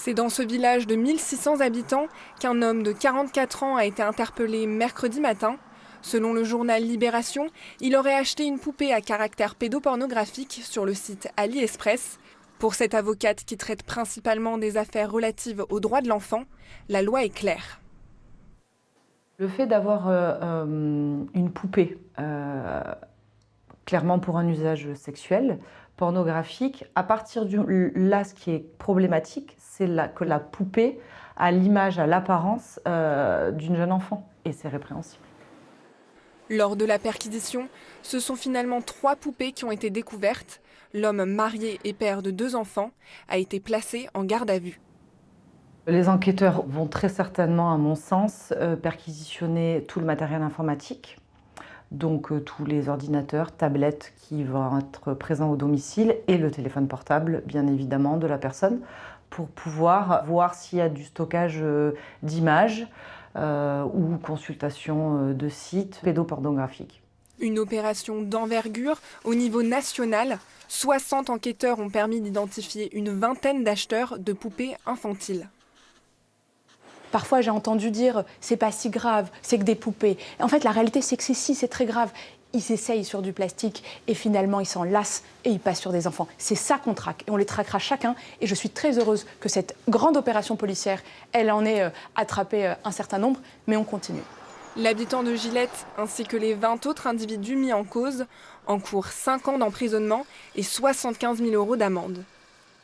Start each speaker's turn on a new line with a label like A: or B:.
A: C'est dans ce village de 1600 habitants qu'un homme de 44 ans a été interpellé mercredi matin. Selon le journal Libération, il aurait acheté une poupée à caractère pédopornographique sur le site AliExpress. Pour cette avocate qui traite principalement des affaires relatives aux droits de l'enfant, la loi est claire.
B: Le fait d'avoir une poupée, clairement pour un usage sexuel, pornographique, à partir là, ce qui est problématique, c'est que la poupée a l'image, a l'apparence d'une jeune enfant, et c'est répréhensible.
A: Lors de la perquisition, ce sont finalement 3 poupées qui ont été découvertes. L'homme marié et père de 2 enfants a été placé en garde à vue.
B: Les enquêteurs vont très certainement, à mon sens, perquisitionner tout le matériel informatique, donc tous les ordinateurs, tablettes qui vont être présents au domicile et le téléphone portable, bien évidemment, de la personne, pour pouvoir voir s'il y a du stockage d'images ou consultation de sites pédopornographiques.
A: Une opération d'envergure au niveau national. 60 enquêteurs ont permis d'identifier une vingtaine d'acheteurs de poupées infantiles.
C: Parfois, j'ai entendu dire « c'est pas si grave, c'est que des poupées ». En fait, la réalité, c'est que c'est très grave. Ils s'essayent sur du plastique et finalement, ils s'en lassent et ils passent sur des enfants. C'est ça qu'on traque et on les traquera chacun. Et je suis très heureuse que cette grande opération policière, elle en ait attrapé un certain nombre, mais on continue.
A: L'habitant de Gillette ainsi que les 20 autres individus mis en cause encourent 5 ans d'emprisonnement et 75 000 € d'amende.